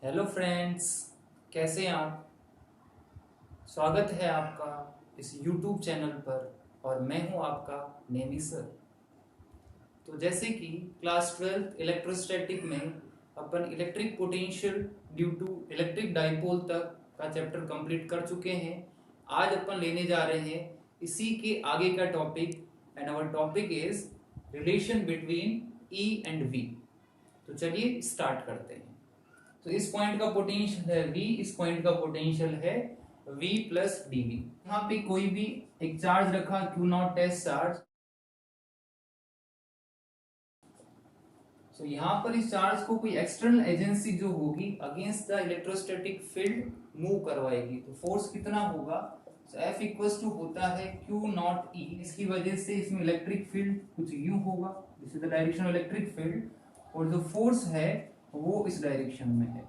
Hello friends, कैसे हैं आप। स्वागत है आपका इस यूट्यूब चैनल पर और मैं हूं आपका नेमी सर। तो जैसे कि क्लास 12 इलेक्ट्रोस्टैटिक में अपन electric potential due to electric dipole तक का चैप्टर कंप्लीट कर चुके हैं। आज अपन लेने जा रहे हैं इसी के आगे का topic and our topic is relation between E and V. तो चलिए स्टार्ट करते हैं। तो इस पॉइंट का पोटेंशियल है v, इस पॉइंट का पोटेंशियल है v प्लस डी वी। यहाँ पे कोई भी एक चार्ज रखा क्यू नॉट टेस्ट चार्ज। तो यहाँ पर इस चार्ज को कोई एक्सटर्नल एजेंसी जो होगी against the electrostatic field move करवाएगी। तो फोर्स कितना होगा, तो F इक्वल्स टू होता है Q नॉट E। इसकी वजह से इसमें इलेक्ट्रिक फील्ड कुछ यू होगा, this is the direction of electric field, और जो फोर्स है वो इस डायरेक्शन में है।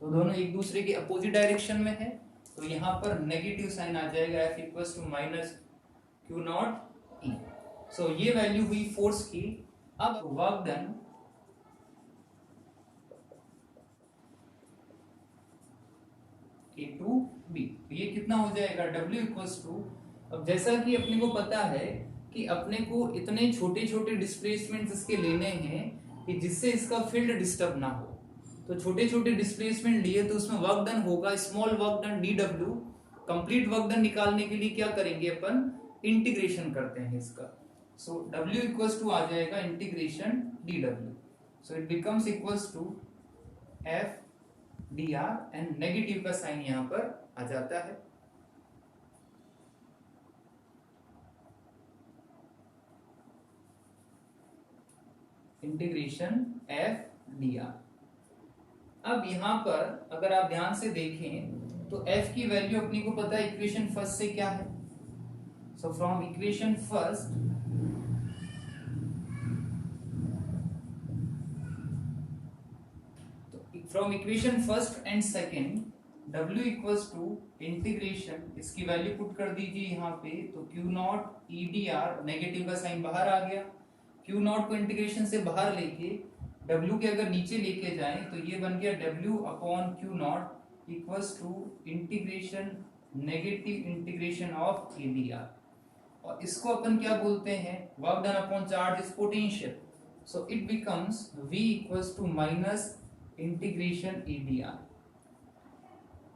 तो दोनों एक दूसरे के अपोजिट डायरेक्शन में है, तो यहाँ पर नेगेटिव साइन आ जाएगा F equals to minus Q nought E। So ये वैल्यू हुई फोर्स की। अब work done A to B, तो ये कितना हो जाएगा W इक्वल्स टू। अब जैसा कि अपने को पता है कि अपने को इतने छोटे छोटे डिस्प्लेसमेंट इसके लेने हैं कि जिससे इसका फील्ड डिस्टर्ब ना हो। तो छोटे छोटे डिस्प्लेसमेंट लिए तो उसमें वर्क डन होगा small work done dw। Complete work done निकालने के लिए क्या करेंगे अपन, इंटीग्रेशन करते हैं इसका। सो W इक्वल्स टू आ जाएगा integration dw। So it becomes equals to F dr and negative का साइन यहां पर आ जाता है। Integration F dr। अब यहां पर अगर आप ध्यान से देखें तो F की वैल्यू अपनी को पता है इक्वेशन फर्स्ट से क्या है। So from equation first from equation first and second W equals to integration, इसकी वैल्यू पुट कर दीजिए यहाँ पे, तो Q nought E D R, negative का साइन बाहर आ गया। Q नॉट को इंटीग्रेशन से बाहर लेके W के अगर नीचे लेके जाएं तो ये बन गया W upon Q nought equals to integration negative integration of E D R. और इसको अपन क्या बोलते हैं, work done upon charge is potential. So it becomes V equals to minus integration E D R.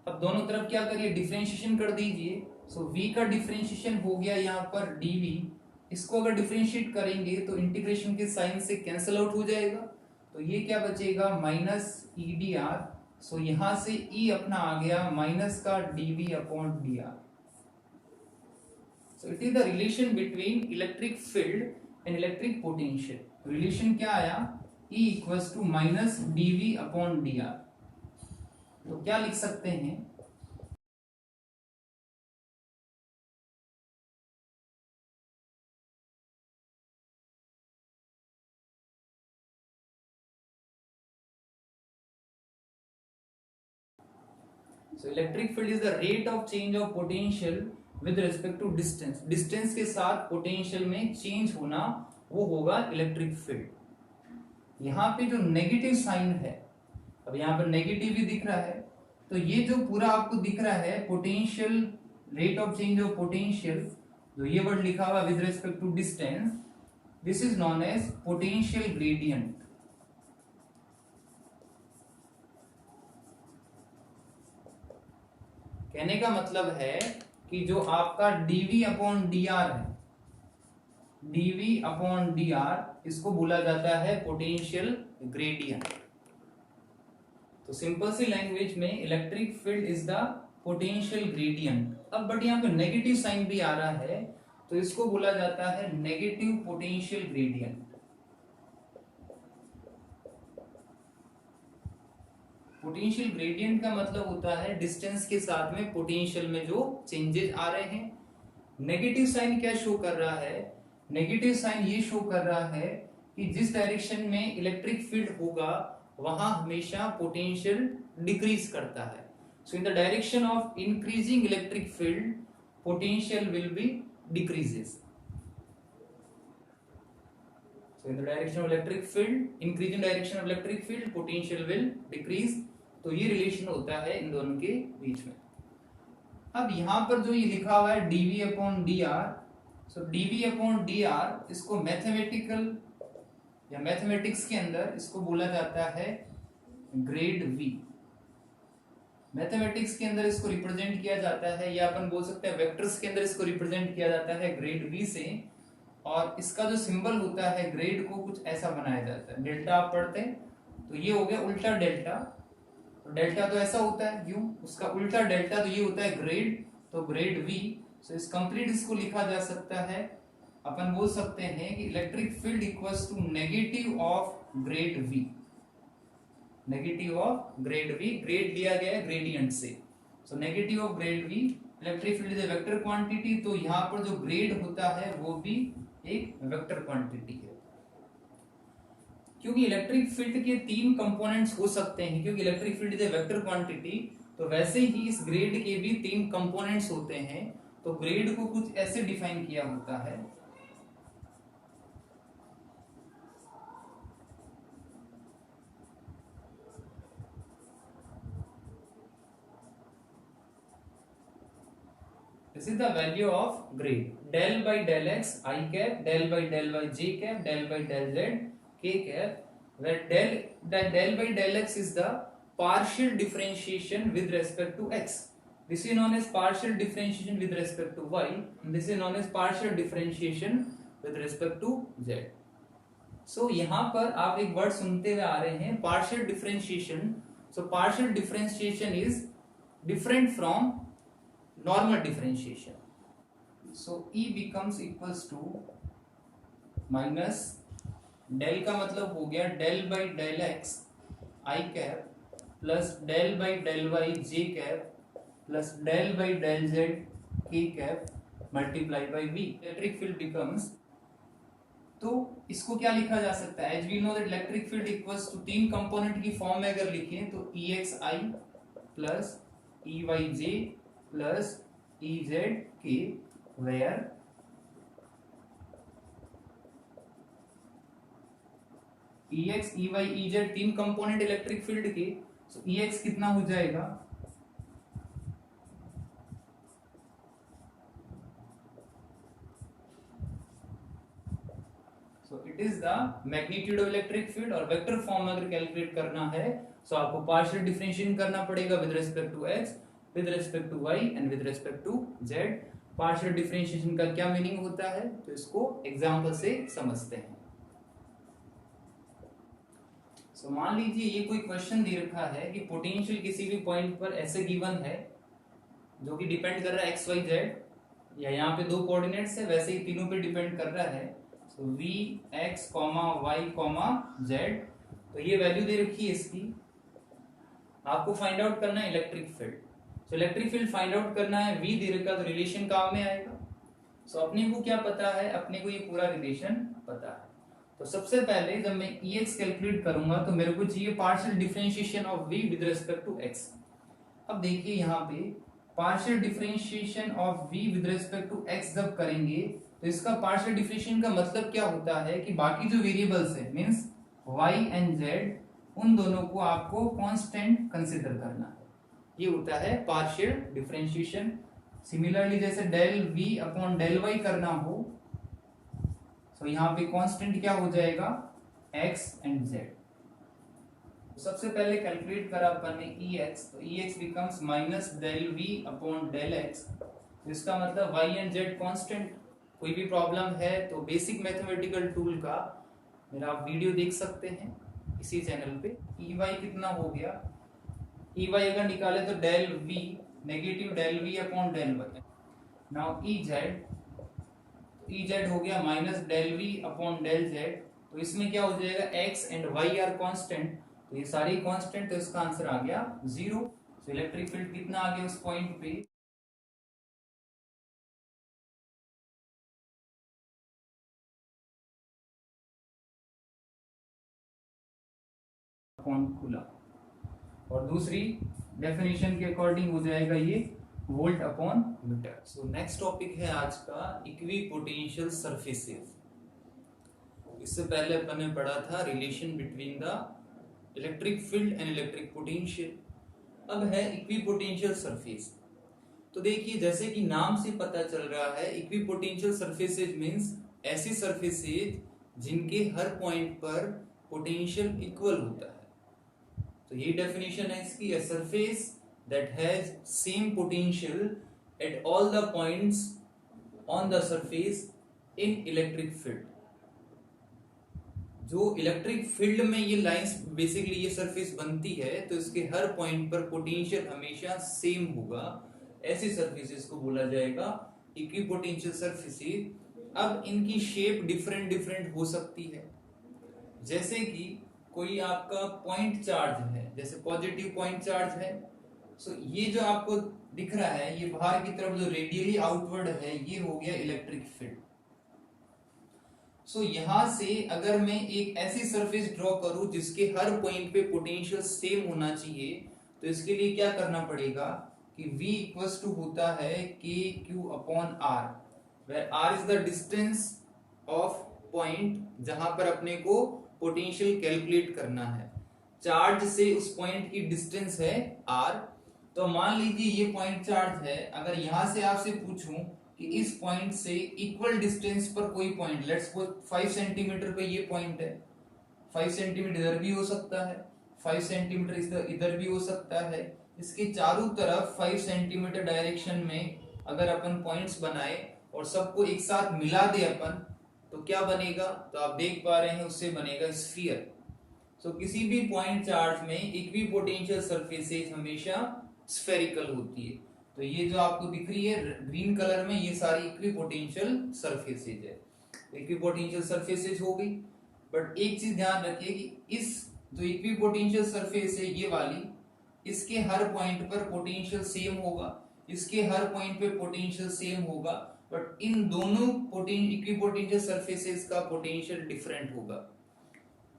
अब दोनों तरफ क्या करिए, डिफरेंशिएशन कर दीजिए। सो v का डिफरेंशिएशन हो गया यहाँ पर dv। इसको अगर डिफरेंशिएट करेंगे तो इंटीग्रेशन के साइन से कैंसिल आउट हो जाएगा, तो ये क्या बचेगा minus E D R. So यहां से e अपना आ गया माइनस का dv upon D R. So it is the relation between electric field and electric potential. Relation क्या आया, E equals to minus dv upon D R. तो क्या लिख सकते हैं, so electric field is the rate of change of potential with respect to distance। Distance के साथ potential में चेंज होना वो होगा इलेक्ट्रिक फील्ड। यहाँ पे जो नेगेटिव साइन है, अब यहाँ पर नेगेटिव भी दिख रहा है, तो ये जो पूरा आपको दिख रहा है potential, rate of change of potential, जो ये वर्ड लिखा हुआ with respect to distance, this is known as potential gradient. कहने का मतलब है कि जो आपका dv अपॉन dr है, dv अपॉन dr, इसको बोला जाता है पोटेंशियल ग्रेडियंट। तो सिंपल सी लैंग्वेज में electric field is the potential gradient. अब बट यहाँ पे नेगेटिव साइन भी आ रहा है, तो इसको बोला जाता है negative potential gradient. Potential gradient का मतलब होता है डिस्टेंस के साथ में पोटेंशियल में जो चेंजेस आ रहे हैं। नेगेटिव साइन क्या शो कर रहा है, नेगेटिव साइन ये शो कर रहा है कि जिस डायरेक्शन में इलेक्ट्रिक फील्ड होगा वहां हमेशा पोटेंशियल डिक्रीज करता है। So in the direction of increasing electric field potential will be decreases. So in the direction of electric field, increasing direction of electric field, potential will decrease। तो ये relation होता है इन दोनों के बीच में। अब यहाँ पर जो ये लिखा हुआ है dv अपॉन dr, सो dv अपॉन dr इसको मैथमेटिकल या मैथमेटिक्स के अंदर इसको बोला जाता है ग्रेड v। मैथमेटिक्स के अंदर इसको रिप्रेजेंट किया जाता है, या अपन बोल सकते हैं वेक्टर्स के अंदर इसको रिप्रेजेंट किया जाता है ग्रेड v से। और इसका जो सिंबल होता है ग्रेड को कुछ ऐसा बनाया जाता है, डेल्टा आप पढ़ते हैं तो ये हो गया उल्टा डेल्टा। तो डेल्टा तो ऐसा होता है क्यों, उसका उल्टा डेल्टा तो ये होता है ग्रेड, तो ग्रेड v। सो इस कंप्लीट इसको लिखा जा सकता है, अपन बोल सकते हैं कि electric field equals to negative of grad v। Negative of grad v, grad दिया गया है ग्रेडियंट से, so negative of grad v। Electric field is a vector quantity, तो यहाँ पर जो ग्रेड होता है वो भी एक वेक्टर क्वांटिटी है। क्योंकि इलेक्ट्रिक फील्ड के तीन कंपोनेंट्स हो सकते हैं, क्योंकि electric field is a vector quantity, तो वैसे ही इस ग्रेड के भी तीन कंपोनेंट्स होते हैं। तो ग्रेड को कुछ ऐसे डिफाइन किया होता है, this is the value of grade, del by del x I cap, del by del y j cap, del by del z k cap, where del by del x is the partial differentiation with respect to x. This is known as partial differentiation with respect to y, and this is known as partial differentiation with respect to z. So यहाँ पर आप एक word सुनते हुए आ रहे हैं partial differentiation. So partial differentiation is different from normal differentiation. So E becomes equals to minus del का मतलब हो गया del by del x I cap plus del by del y j cap plus del by del z k cap multiply by v. Electric field becomes, तो इसको क्या लिखा जा सकता है, as we know that electric field equals to तीन component की form में अगर लिखें तो EXI plus EYJ plus EZK, where EX, EY, EZ तीन कंपोनेंट इलेक्ट्रिक फील्ड के, सो EX कितना हो जाएगा, so it is the magnitude of electric field. और वेक्टर फॉर्म में अगर कैलकुलेट करना है सो आपको पार्शियल डिफरेंशिएशन करना पड़ेगा with respect to x, with respect to y and with respect to z। Partial differentiation का क्या मीनिंग होता है, तो इसको एग्जांपल से समझते हैं। सो मान लीजिए ये कोई क्वेश्चन दे रखा है कि पोटेंशियल किसी भी पॉइंट पर ऐसे गिवन है जो कि डिपेंड कर रहा है x y z, या यहाँ पे दो कोऑर्डिनेट्स है वैसे ही तीनों पे डिपेंड कर रहा है, सो v x, y, z। तो ये वैल्यू दे रखी है इसकी, आपको फाइंड आउट करना है electric field. So electric field find out करना है, v दे रखा तो रिलेशन काम में आएगा। सो अपने को क्या पता है, अपने को ये पूरा रिलेशन पता है। तो सबसे पहले जब मैं EX कैलकुलेट करूंगा तो मेरे को चाहिए partial differentiation of v with respect to x। अब देखिए यहाँ पे partial differentiation of v with respect to x जब करेंगे तो इसका पार्शियल डिफरेंशिएशन का मतलब क्या होता है कि बाकी जो वेरिएबल्स है मींस y एंड z, उन दोनों को आपको कांस्टेंट कंसीडर करना है, ये होता है पार्शियल डिफरेंशिएशन। सिमिलरली जैसे del v upon del y करना हो, सो यहाँ पे कांस्टेंट क्या हो जाएगा, x एंड z। सबसे पहले कैलकुलेट करा अपन ने EX, तो EX becomes minus del v upon del x। तो इसका मतलब y एंड z कांस्टेंट। कोई भी प्रॉब्लम है तो बेसिक मैथमेटिकल टूल का मेरा आप वीडियो देख सकते हैं इसी चैनल पे। EY कितना हो गया, EY अगर निकाले तो del v negative del v upon del y। Now EZ हो गया minus del v upon del z। तो इसमें क्या हो जाएगा, x and y are constant, तो ये सारी कांस्टेंट, तो इसका आंसर आ गया 0। तो इलेक्ट्रिक फील्ड कितना आ गया उस पॉइंट पे, अपॉन कूलम। और दूसरी डेफिनेशन के अकॉर्डिंग हो जाएगा ये volt upon metre. So next topic है आज का इक्विपोटेंशियल सरफेसेस। इससे पहले अपन ने पढ़ा था relation between the electric field and electric potential. अब है इक्विपोटेंशियल सरफेस। तो देखिए जैसे कि नाम से पता चल रहा है, इक्विपोटेंशियल सरफेसेज मींस ऐसी सरफेसेज जिनके हर पॉइंट पर पोटेंशियल इक्वल होता है। तो यही डेफिनेशन है इसकी, a surface that has same potential at all the points on the surface in electric field। जो इलेक्ट्रिक फील्ड में ये लाइंस बेसिकली ये सरफेस बनती है, तो इसके हर पॉइंट पर पोटेंशियल हमेशा सेम होगा, ऐसी सरफेसेस को बोला जाएगा इक्विपोटेंशियल सरफेसेस। अब इनकी शेप डिफरेंट डिफरेंट हो सकती है। जैसे कि कोई आपका पॉइंट चार्ज है, जैसे पॉजिटिव पॉइंट चार्ज है, सो ये जो आपको दिख रहा है ये बाहर की तरफ जो रेडियली आउटवर्ड है, ये हो गया इलेक्ट्रिक फील्ड। सो यहां से अगर मैं एक ऐसी सरफेस ड्रॉ करूं जिसके हर पॉइंट पे पोटेंशियल सेम होना चाहिए, तो इसके लिए क्या करना पड़ेगा कि V इक्वल्स टू होता है KQ upon R, where R is the distance of point जहां पर अपने को पोटेंशियल कैलकुलेट करना है। चार्ज से उस पॉइंट की डिस्टेंस है R। तो मान लीजिए ये पॉइंट चार्ज है, अगर यहां से आपसे पूछूं कि इस पॉइंट से इक्वल डिस्टेंस पर कोई पॉइंट, लेट्स सपोज 5 सेंटीमीटर पे ये पॉइंट है, 5 सेंटीमीटर इधर भी हो सकता है, 5 सेंटीमीटर इधर भी हो सकता है, इसके चारों तरफ 5 सेंटीमीटर डायरेक्शन में अगर अपन पॉइंट्स बनाए और सबको एक साथ मिला दे अपन, तो क्या बनेगा, तो आप देख पा रहे हैं उससे बनेगा स्फीयर। सो किसी भी पॉइंट चार्ज में इक्विपोटेंशियल सरफेसेस हमेशा स्फेरिकल होती है। तो ये जो आपको दिख रही है ग्रीन कलर में, ये सारी इक्विपोटेंशियल सरफेसेज है, इक्विपोटेंशियल सरफेसेज हो गई। बट एक चीज ध्यान रखिए कि इस जो इक्विपोटेंशियल सरफेस है ये वाली, इसके हर पॉइंट पर पोटेंशियल सेम होगा, इसके हर पॉइंट पे पोटेंशियल सेम होगा, बट इन दोनों इक्विपोटेंशियल सरफेसेस का पोटेंशियल डिफरेंट होगा।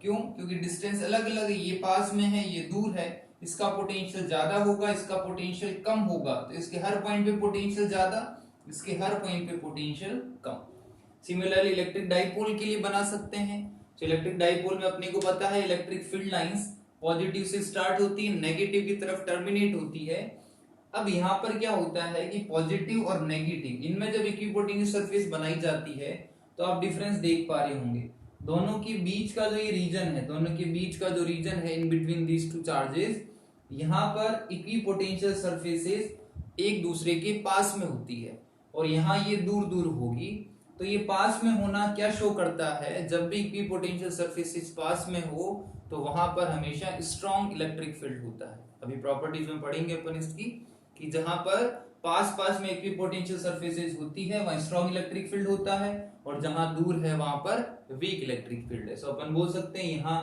क्यों? क्योंकि डिस्टेंस अलग अलग है, ये पास में है, ये दूर है, इसका पोटेंशियल ज्यादा होगा, इसका पोटेंशियल कम होगा, तो इसके हर पॉइंट पे पोटेंशियल ज्यादा, इसके हर पॉइंट पे पोटेंशियल कम। सिमिलरली इलेक्ट्रिक डाइपोल के लिए बना सकते हैं। तो इलेक्ट्रिक डाइपोल में अपने को पता है इलेक्ट्रिक फील्ड लाइंस पॉजिटिव से स्टार्ट होती है, नेगेटिव की तरफ टर्मिनेट होती है। अब यहाँ पर क्या होता है कि पॉजिटिव और नेगेटिव इनमें जब इक्विपोटेंशियल सरफेस बनाई जाती है, तो आप डिफरेंस देख पा रहे होंगे, दोनों के बीच का जो ये रीजन है, दोनों के बीच का जो रीजन है in between these two charges, यहाँ पर इक्विपोटेंशियल सरफेसेस एक दूसरे के पास में होती है और यहाँ ये दूर दूर होगी। तो ये पास में होना क्या शो करता है, जब भी इक्विपोटेंशियल सरफेसेस पास में हो तो वहां पर हमेशा स्ट्रॉन्ग इलेक्ट्रिक फील्ड होता है। अभी प्रॉपर्टीज में पढ़ेंगे अपन इसकी कि जहां पर पास पास में इक्विपोटेंशियल सरफेसेस होती है वहां स्ट्रॉन्ग इलेक्ट्रिक फील्ड होता है, और जहां दूर है वहां पर वीक इलेक्ट्रिक फील्ड है। सो अपन बोल सकते हैं यहाँ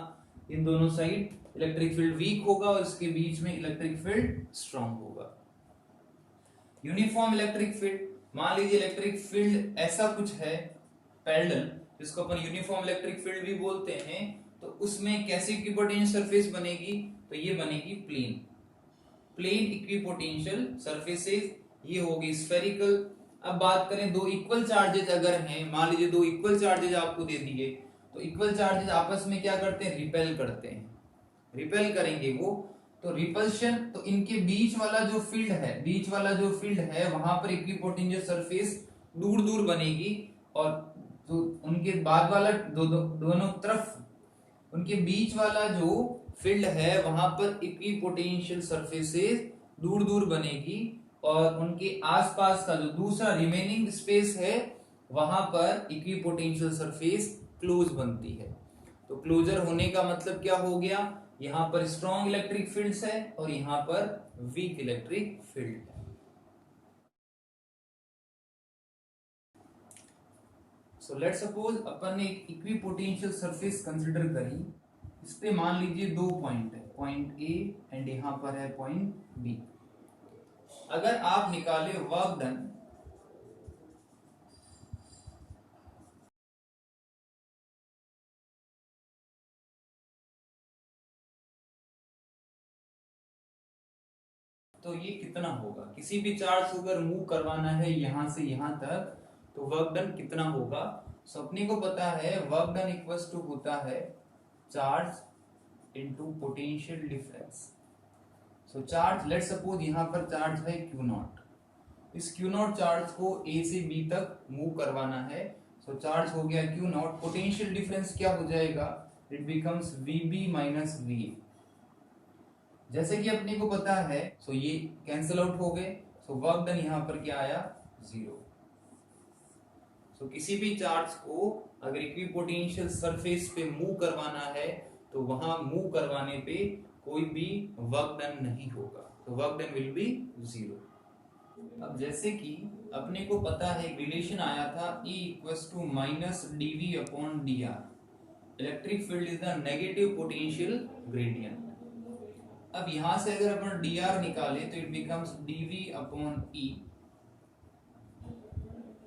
इन दोनों साइड इलेक्ट्रिक फील्ड वीक होगा और इसके बीच में इलेक्ट्रिक फील्ड स्ट्रॉन्ग होगा। यूनिफॉर्म इलेक्ट्रिक फील्ड, मान लीजिए इलेक्ट्रिक फील्ड ऐसा कुछ है पैरेलल, जिसको अपन यूनिफॉर्म इलेक्ट्रिक फील्ड भी बोलते हैं, तो उसमें कैसी इक्विपोटेंशियल सरफेस बनेगी, तो ये बनेगी प्लेन, प्लेन इक्विपोटेंशियल सरफेसेस, ये होगी स्फेरिकल। अब बात करें दो इक्वल चार्जेज अगर हैं, मान लीजिए दो इक्वल चार्जेज आपको दे दिए, तो इक्वल चार्जेज आपस में क्या करते हैं, रिपेल करते हैं, रिपेल करेंगे वो, तो रिपल्शन, तो इनके बीच वाला जो फील्ड है, बीच वाला जो फील्ड है वहां पर इक्विपोटेंशियल सरफेस दूर दूर बनेगी, और तो उनके बाद वाला दोनों तरफ उनके बीच वाला जो फील्ड है वहां पर इक्विपोटेंशियल सरफेसेस दूर दूर बनेगी, और उनके आसपास का जो दूसरा रिमेनिंग स्पेस है वहां पर इक्विपोटेंशियल सरफेस क्लोज बनती है। तो क्लोजर होने का मतलब क्या हो गया, यहां पर स्ट्रॉन्ग इलेक्ट्रिक फील्ड्स है और यहां पर वीक इलेक्ट्रिक फील्ड है। सो लेट्स सपोज अपन ने एक इक्विपोटेंशियल सरफेस कंसीडर करी, इस पे मान लीजिए दो पॉइंट है, पॉइंट ए एंड यहां पर है पॉइंट बी। अगर आप निकाले वर्क डन, तो ये कितना होगा, किसी भी चार्ज को अगर मूव करवाना है यहां से यहां तक, तो वर्क डन कितना होगा। सो अपने को पता है वर्क डन इक्वल्स टू होता है चार्ज इनटू पोटेंशियल डिफरेंस। सो चार्ज लेट सपोज यहाँ पर चार्ज है क्यू नॉट, इस क्यू नॉट चार्ज को ए से बी तक मूव करवाना है। सो चार्ज हो गया क्यू नॉट, पोटेंशियल डिफरेंस क्या हो जाएगा, it becomes VB minus V. जैसे कि अपने को पता है, सो ये कैंसिल आउट हो गए, सो वर्क डन यहाँ पर क्या आया, 0। सो किसी भी चार्ज को अगर इक्विपोटेंशियल सरफेस पे मूव करवाना है तो वहां मूव करवाने पे कोई भी वर्क डन नहीं होगा, तो वर्क डन विल बी 0। अब जैसे कि अपने को पता है रिलेशन आया था E equals to minus dV upon dr, electric field is the negative potential gradient. अब यहां से अगर अपन dr निकाले तो it becomes dV upon E।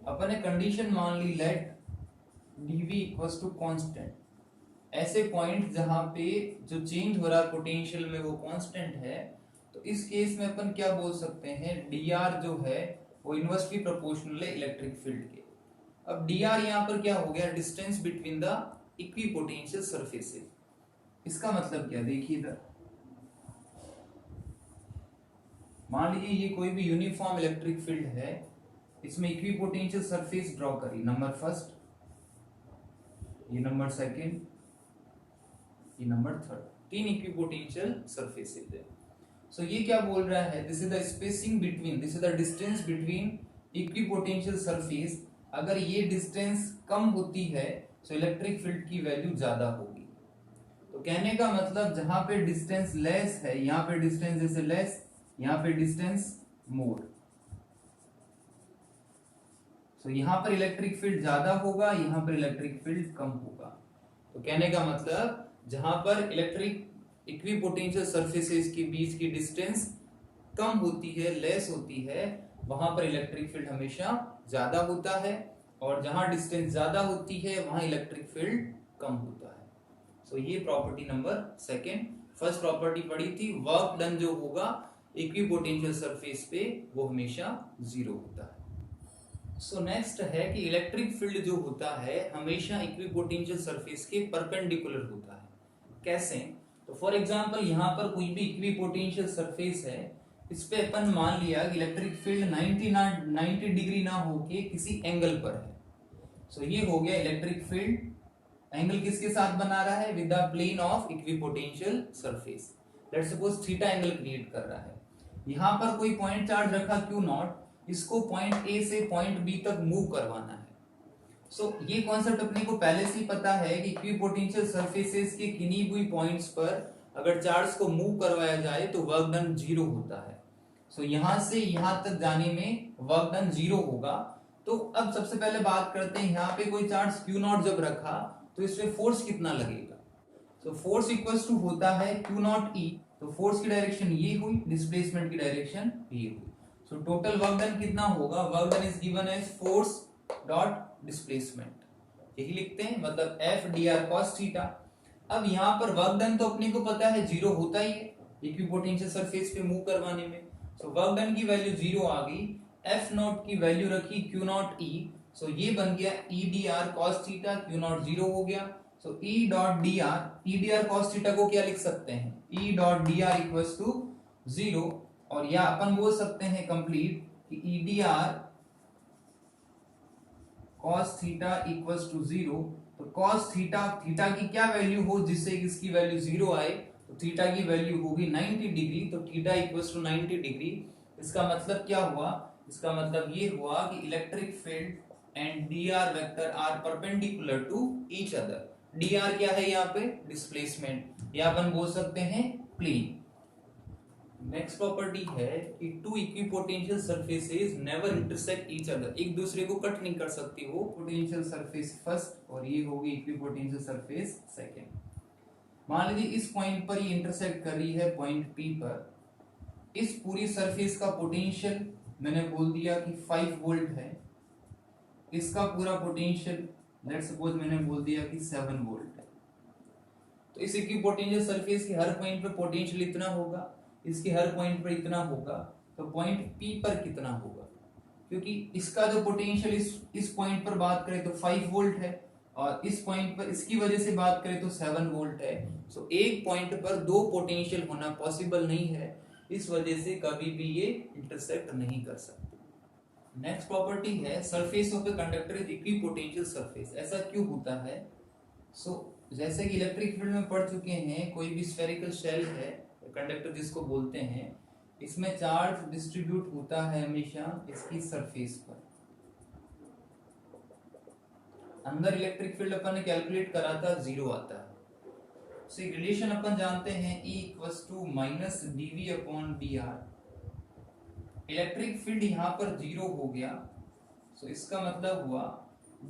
अपन ने कंडीशन मान ली let dV equals to constant, ऐसे पॉइंट जहां पे जो चेंज हो रहा है पोटेंशियल में वो कांस्टेंट है, तो इस केस में अपन क्या बोल सकते हैं, dr जो है वो इनवर्सली प्रोपोर्शनल है इलेक्ट्रिक फील्ड के। अब dr यहाँ पर क्या हो गया, distance between the equipotential surfaces. इसका मतलब क्या, देखिए इधर मान लीजिए ये कोई भी यूनिफॉर्म इलेक्ट्रिक फील्ड है, इसमें इक्विपोटेंशियल सरफेस ड्रॉ करिए, नंबर फर्स्ट, ये नंबर सेकंड, ये नंबर थर्ड, 3 इक्विपोटेंशियल सरफेसेस है। सो ये क्या बोल रहा है, this is the spacing between, this is the distance between equipotential surface. अगर ये डिस्टेंस कम होती है तो इलेक्ट्रिक फील्ड की वैल्यू ज्यादा होगी। तो कहने का मतलब जहां पे डिस्टेंस लेस है, यहाँ पे डिस्टेंस जैसे लेस, यहाँ पे डिस्टेंस मोर, तो यहाँ पर इलेक्ट्रिक फील्ड ज्यादा होगा, यहाँ पर इलेक्ट्रिक फील्ड कम होगा। तो कहने का मतलब जहां पर इलेक्ट्रिक इक्विपोटेंशियल सरफेसेस के बीच की डिस्टेंस कम होती है, लेस होती है, वहां पर इलेक्ट्रिक फील्ड हमेशा ज्यादा होता है, और जहां डिस्टेंस ज्यादा होती है वहां इलेक्ट्रिक फील्ड कम होता है। सो ये property number second. First property पढ़ी थी, वर्क डन जो होगा इक्विपोटेंशियल सरफेस पे वो हमेशा 0 होता है। सो नेक्स्ट है कि इलेक्ट्रिक फील्ड जो होता है हमेशा इक्विपोटेंशियल सरफेस के परपेंडिकुलर होता है। कैसे, तो फॉर एग्जांपल यहाँ पर कोई भी इक्विपोटेंशियल सरफेस है, इस पे अपन मान लिया कि इलेक्ट्रिक फील्ड 90 डिग्री ना होके किसी एंगल पर है। सो ये हो गया इलेक्ट्रिक फील्ड, एंगल किसके साथ बना रहा है, with the plane of equipotential surface. Let's suppose theta angle create कर रहा है, यहाँ पर कोई पॉइंट चार्ज रखा क्यू नॉट, इसको पॉइंट ए से पॉइंट बी तक मूव करवाना है। सो ये कॉन्सेप्ट अपने को पहले से ही पता है कि इक्विपोटेंशियल सरफेसेस के किन्हीं भी पॉइंट्स पर अगर चार्ज को मूव करवाया जाए तो वर्क डन 0 होता है। सो यहां से यहां तक जाने में वर्क डन 0 होगा। तो अब सबसे पहले बात करते हैं, यहाँ पे कोई चार्ज क्यू नॉट जब रखा तो इसमें फोर्स कितना लगेगा। सो फोर्स इक्वल्स टू होता है क्यू नॉट ई, तो फोर्स की डायरेक्शन ये हुई, डिस्प्लेसमेंट की डायरेक्शन ये हुई। सो टोटल वर्क डन कितना होगा, work done is given as force dot displacement, यही लिखते हैं, मतलब F D R cos theta. अब यहाँ पर वर्क डन तो अपने को पता है 0 होता ही है इक्विपोटेंशियल सरफेस पे मूव करवाने में। सो वर्क डन की वैल्यू 0 आ गई, एफ नॉट की वैल्यू रखी क्यू नॉट ई, सो ये बन गया E D R cos theta, Q naught 0 हो गया। So E dot D R cos theta को क्या लिख सकते हैं, E dot D R equals to 0, और या अपन बोल सकते हैं कंप्लीट कि E D R cos theta equals to 0। तो कॉस थीटा, थीटा की क्या वैल्यू हो जिससे इसकी वैल्यू 0 आए, तो थीटा की वैल्यू होगी 90 डिग्री, तो थीटा इक्वल्स टू 90 डिग्री। इसका मतलब क्या हुआ, इसका मतलब ये हुआ कि electric field and D R vector are perpendicular to each other. D R क्या है यहाँ पे, डिस्प्लेसमेंट, या अपन बोल सकते हैं प्लेन। नेक्स्ट प्रॉपर्टी है कि two equipotential surfaces never intersect each other, एक दूसरे को कट नहीं कर सकती वो पोटेंशियल सरफेस फर्स्ट और ये होगी इक्विपोटेंशियल सरफेस सेकंड। मान लीजिए इस पॉइंट पर ये इंटरसेक्ट कर रही है पॉइंट पी पर, इस पूरी सरफेस का पोटेंशियल मैंने बोल दिया कि 5 वोल्ट है, इसका पूरा पोटेंशियल लेट्स सपोज मैंने बोल दिया कि 7 वोल्ट है। तो इस इक्विपोटेंशियल सरफेस के हर पॉइंट पर पोटेंशियल इतना होगा, इसके हर पॉइंट पर इतना होगा, तो पॉइंट पी पर कितना होगा, क्योंकि इसका जो पोटेंशियल इस पॉइंट पर बात करें तो 5 वोल्ट है, और इस पॉइंट पर इसकी वजह से बात करें तो 7 वोल्ट है। सो एक पॉइंट पर 2 पोटेंशियल होना पॉसिबल नहीं है, इस वजह से कभी भी ये इंटरसेक्ट नहीं कर सकते। नेक्स्ट प्रॉपर्टी है surface of a conductor is equipotential surface. ऐसा क्यों होता है? जैसे कि इलेक्ट्रिक फील्ड में पढ़ चुके हैं, कोई भी स्फेरिकल शेल है, कंडक्टर जिसको बोलते हैं, इसमें चार्ज डिस्ट्रीब्यूट होता है हमेशा इसकी सरफेस पर। अंदर इलेक्ट्रिक फील्ड अपन ने कैलकुलेट करा था, 0 आता है। एक रिलेशन अपन जानते हैं E equals to minus dV upon dr। Electric field यहाँ पर 0 हो गया, इसका मतलब हुआ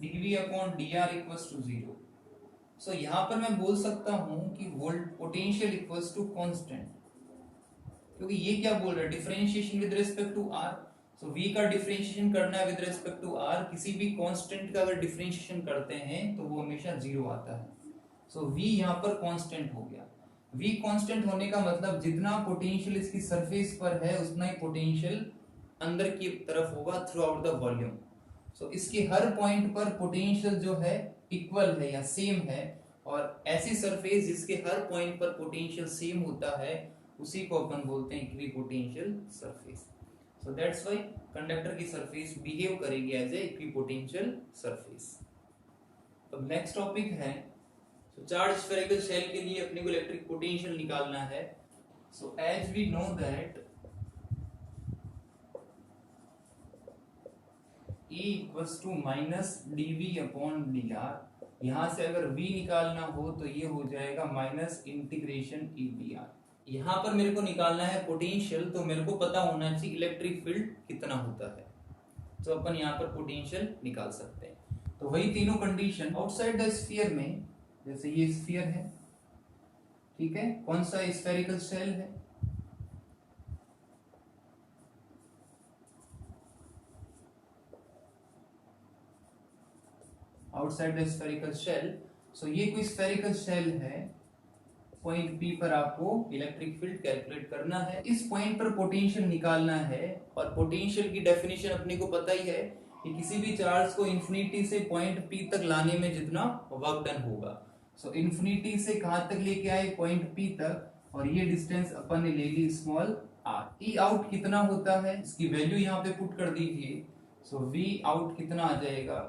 dV upon dr equals to 0। यहाँ पर मैं बोल सकता हूं कि volt potential equals to constant, क्योंकि ये क्या बोल रहा है, differentiation with respect to r। v का डिफरेंशिएशन करना है विद रिस्पेक्ट टू r। किसी भी कांस्टेंट का अगर डिफरेंशिएशन करते हैं तो वो हमेशा 0 आता है। v यहाँ पर कांस्टेंट हो गया। v कांस्टेंट होने का मतलब जितना पोटेंशियल इसकी सरफेस पर है उतना ही पोटेंशियल अंदर की तरफ होगा थ्रू आउट द वॉल्यूम। इसके हर पॉइंट पर पोटेंशियल जो है इक्वल है या सेम है, और ऐसी सरफेस जिसके हर पॉइंट पर पोटेंशियल सेम होता है उसी को अपन बोलते हैं equipotential surface. That's why conductor की सरफेस बिहेव करेगी एज ए इक्विपोटेंशियल सरफेस। अब नेक्स्ट टॉपिक है, चार्ज स्फेरिकल शेल के लिए अपने को इलेक्ट्रिक पोटेंशियल निकालना है। As we know that E equals to minus dV upon dr। यहां से अगर V निकालना हो तो ये हो जाएगा माइनस इंटीग्रेशन E dr। यहां पर मेरे को निकालना है पोटेंशियल, तो मेरे को पता होना चाहिए इलेक्ट्रिक फील्ड कितना होता है, तो अपन यहाँ पर पोटेंशियल निकाल सकते हैं। तो वही तीनों कंडीशन आउटसाइड द स्फीयर में, जैसे ये स्फीयर है, ठीक है, कौन सा स्फेरिकल शेल है, आउटसाइड द स्फेरिकल शेल। ये कोई स्फेरिकल शेल है, पॉइंट P पर आपको इलेक्ट्रिक फील्ड कैलकुलेट करना है, इस पॉइंट पर पोटेंशियल निकालना है। और पोटेंशियल की डेफिनेशन अपने को पता ही है कि किसी भी चार्ज को इंफिनिटी से पॉइंट P तक लाने में जितना वर्क डन होगा। इंफिनिटी से कहां तक लेके आए, पॉइंट P तक, और ये डिस्टेंस अपन ने ले ली स्मॉल r। E आउट कितना होता है, इसकी वैल्यू यहाँ पे पुट कर दीजिए। V आउट कितना आ जाएगा,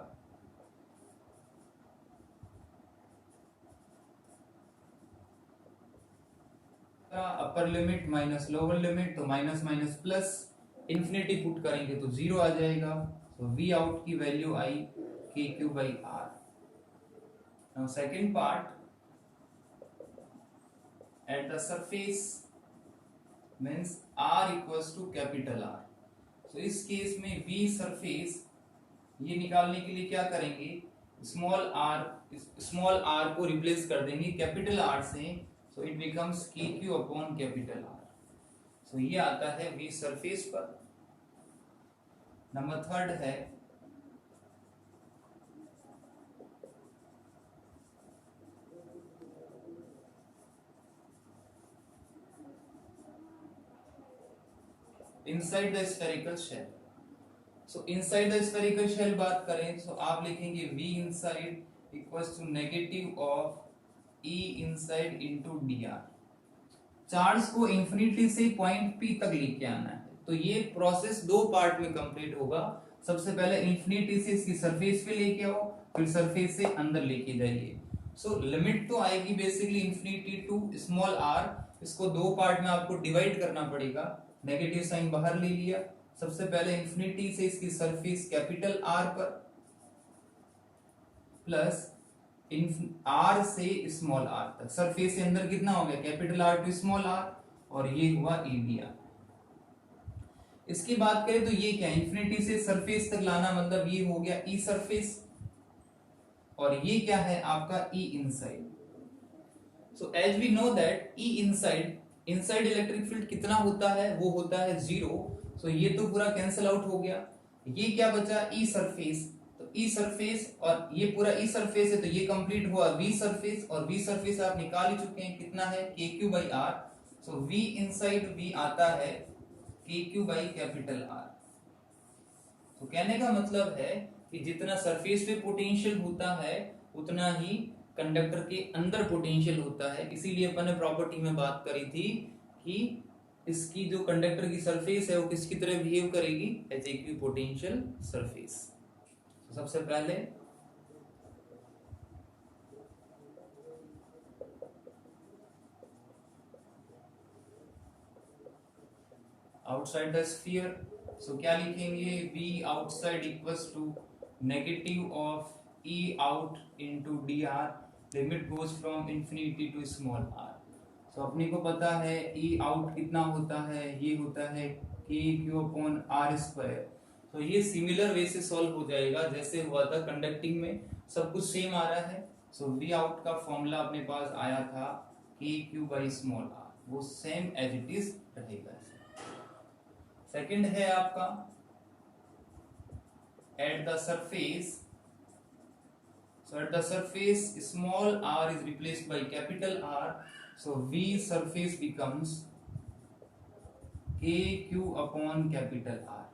upper limit minus lower limit, तो minus minus plus, infinity put करेंगे तो 0 आ जाएगा। V आउट की वैल्यू आई KQ/R। Now second part, at the surface means R equals to capital R। इस केस में V सरफेस ये निकालने के लिए क्या करेंगे, स्मॉल r को रिप्लेस कर देंगे कैपिटल R से, it becomes KQ upon capital R। ये आता है V सरफेस पर। नंबर थर्ड है inside the spherical shell. Inside the spherical shell बात करें तो आप लिखेंगे V inside equals to negative of E inside into dr। Charge को इंफिनिटी से पॉइंट P तक लेके आना है, तो ये प्रोसेस दो पार्ट में कंप्लीट होगा। सबसे पहले इंफिनिटी से इसकी सरफेस पे लेके आओ, फिर सरफेस से अंदर लेके जाइए। लिमिट तो आएगी basically infinity to small r। इसको दो पार्ट में आपको डिवाइड करना पड़ेगा, नेगेटिव साइन बाहर ले लिया। सबसे पहले इंफिनिटी से इसकी सरफेस कैपिटल R पर, प्लस R से स्मॉल r तक, सरफेस से अंदर कितना हो गया, capital R to small r, और ये हुआ EDR। इसकी बात करें तो ये क्या, इंफिनिटी से सरफेस तक लाना, मतलब ये हो गया E सरफेस, और ये क्या है आपका E inside. As we know that E inside electric field कितना होता है, वो होता है 0। ये तो पूरा कैंसिल आउट हो गया। ये क्या बचा, E सरफेस। तो E सरफेस, और ये पूरा E सरफेस है, तो ये कंप्लीट हुआ V सरफेस, और V सरफेस आप निकाल ही चुके हैं, कितना है KQ/R। V इनसाइड V आता है KQ/कैपिटल R। तो कहने का मतलब है कि जितना सरफेस पे पोटेंशियल होता है उतना ही कंडक्टर के अंदर पोटेंशियल होता है। इसीलिए अपन ने प्रॉपर्टी में बात करी थी कि इसकी जो कंडक्टर की सरफेस है वो किसकी तरह बिहेव करेगी, एज इक्विपोटेंशियल सरफेस। सबसे पहले आउटसाइड द स्फीयर, सो क्या लिखेंगे, V outside equals to negative of E out into D R, limit goes from infinity to small r। तो अपने को पता है E आउट कितना होता है, ये होता है k q upon r square. तो ये सिमिलर वे से सॉल्व हो जाएगा जैसे हुआ था कंडक्टिंग में, सब कुछ सेम आ रहा है। सो V आउट का फॉर्मूला अपने पास आया था k q by small r, वो सेम एज इट इज रहेगा। सेकंड है आपका eight the surface, so at the surface small r is replaced by capital R, so V surface becomes KQ upon capital R।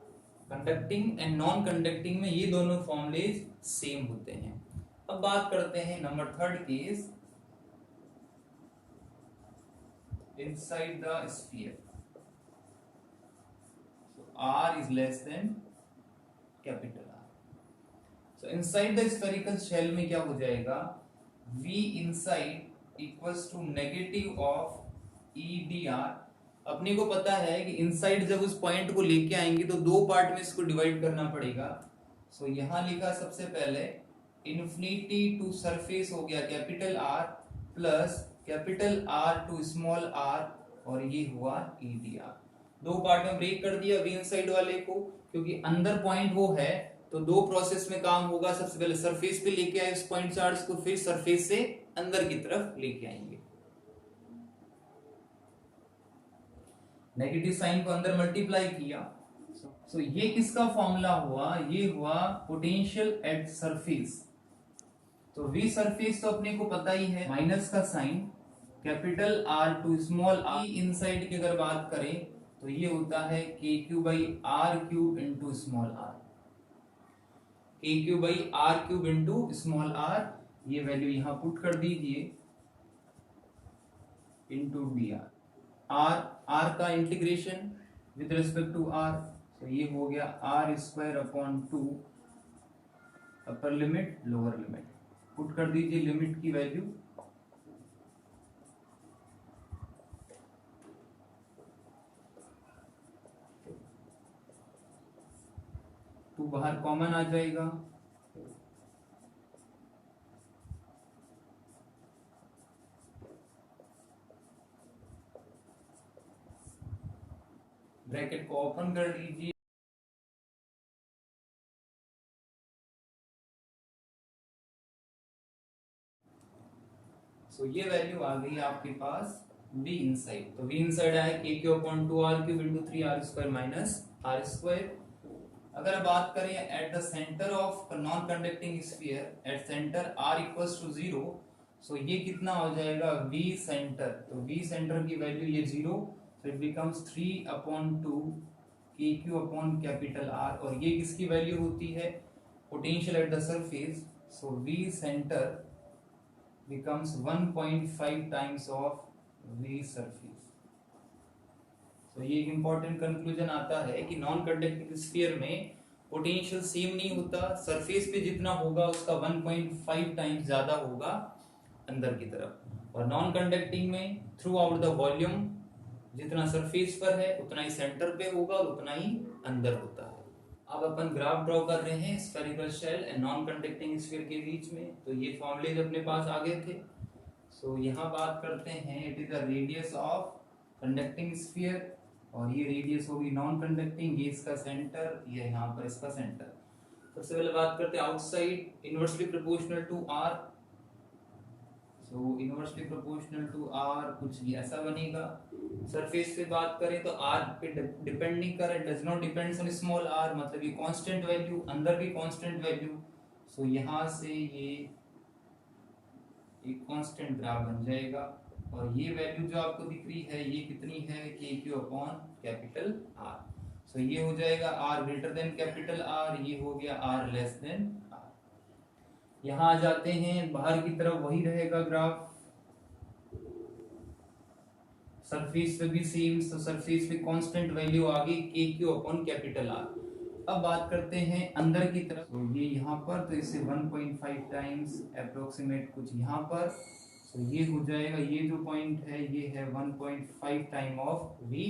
Conducting and non conducting में ये दोनों formulas same होते हैं। अब बात करते हैं number third case, inside the sphere, R is less than capital R। So inside the spherical shell में क्या हो जाएगा, V inside equals to negative of EDR। अपने को पता है कि इनसाइड जब उस पॉइंट को लेके आएंगे तो दो पार्ट में इसको डिवाइड करना पड़ेगा। सो यहां लिखा सबसे पहले इन्फिनिटी टू सरफेस हो गया capital R plus capital R to small r, और ये हुआ EDR। दो पार्ट में ब्रेक कर दिया V इनसाइड वाले को, क्योंकि अंदर पॉइंट वो है तो दो प्रोसेस में काम होगा। सबसे पहले सरफेस पे लेके आए उस पॉइंट चार्ज को, फिर सरफेस से अंदर की तरफ लेके आएंगे। नेगेटिव साइन को अंदर मल्टीप्लाई किया, सो ये किसका फॉर्मूला हुआ, ये हुआ पोटेंशियल एट सरफेस। तो V सरफेस तो अपने को पता ही है, माइनस का sign capital R to small r। Inside की अगर बात करें तो ये होता है KQ by R cube into small r, KQ by R cube into small r। ये वैल्यू यहां पुट कर दीजिए इंटू dr, r का integration with respect to r, तो ये हो गया r square upon 2, upper limit lower limit, put कर दीजिए लिमिट की वैल्यू, टू बाहर कॉमन आ जाएगा, ब्रैकेट को ओपन कर लीजिए, सो ये वैल्यू आ गई आपके पास V इनसाइड। तो V इनसाइड आया KQ upon 2R cube into 3R square minus R square. अगर बात करें at the centre of non conducting sphere, at centre R equals to 0, सो ये कितना हो जाएगा V सेंटर, तो V सेंटर की वैल्यू ये 0, so it becomes 3 upon 2 KQ upon capital R, और ये किसकी वैल्यू होती है, potential at the surface, so V center becomes 1.5 times of V surface। तो ये एक इंपॉर्टेंट कंक्लूजन आता है कि नॉन कंडक्टिंग स्फीयर में पोटेंशियल सेम नहीं होता, सरफेस पे जितना होगा उसका 1.5 टाइम्स ज्यादा होगा अंदर की तरफ, और नॉन कंडक्टिंग में थ्रू आउट द वॉल्यूम जितना सरफेस पर है उतना ही सेंटर पे होगा और उतना ही अंदर होता है। अब अपन ग्राफ ड्रॉ कर रहे हैं spherical shell and non conducting sphere के बीच में, तो ये फॉर्मूलेज अपने पास आ गए थे। सो यहाँ बात करते हैं, it is the radius of conducting sphere, और ये रेडियस होगी नॉन कंडक्टिंग, ये इसका सेंटर, ये यहाँ पर इसका सेंटर। सबसे पहले बात करते हैं outside inversely proportional to R, so inversely proportional to R कुछ भी ऐसा बनेगा। सरफेस पे बात करें तो R पे डिपेंड नहीं कर रहा, does not depends on small r, मतलब ये कांस्टेंट वैल्यू, अंदर भी कांस्टेंट वैल्यू, सो यहाँ से ये एक कांस्टेंट ग्राफ बन जाएगा, और ये वैल्यू जो आपको दिख रही है ये कितनी है, KQ अपॉन कैपिटल R। सो ये हो जाएगा R greater than capital R, ये हो गया R लेस देन R। यहाँ आ जाते हैं, बाहर की तरफ वही रहेगा ग्राफ, सरफेस पे भी सेम, तो सरफेस पे कांस्टेंट वैल्यू आ गई के क्यू अपॉन कैपिटल आर। अब बात करते हैं अंदर की तरफ, तो ये यहाँ पर, तो इसे 1.5 टाइम्स अप्रोक्सीमेट कुछ यहाँ पर, तो ये हो जाएगा, ये जो पॉइंट है ये है 1.5 time of V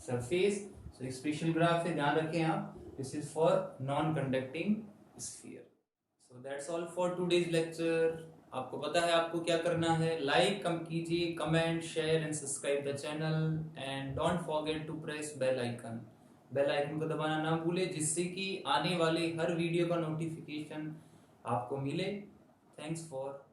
surface. So special graph है, ध्यान रखें आप, this is for non conducting sphere. So that's all for today's lecture. आपको पता है आपको क्या करना है, लाइक कम कीजिए, comment, share and subscribe the channel and don't forget to press bell icon. Bell icon को दबाना ना भूले, जिससे कि आने वाले हर वीडियो का नोटिफिकेशन आपको मिले। Thanks for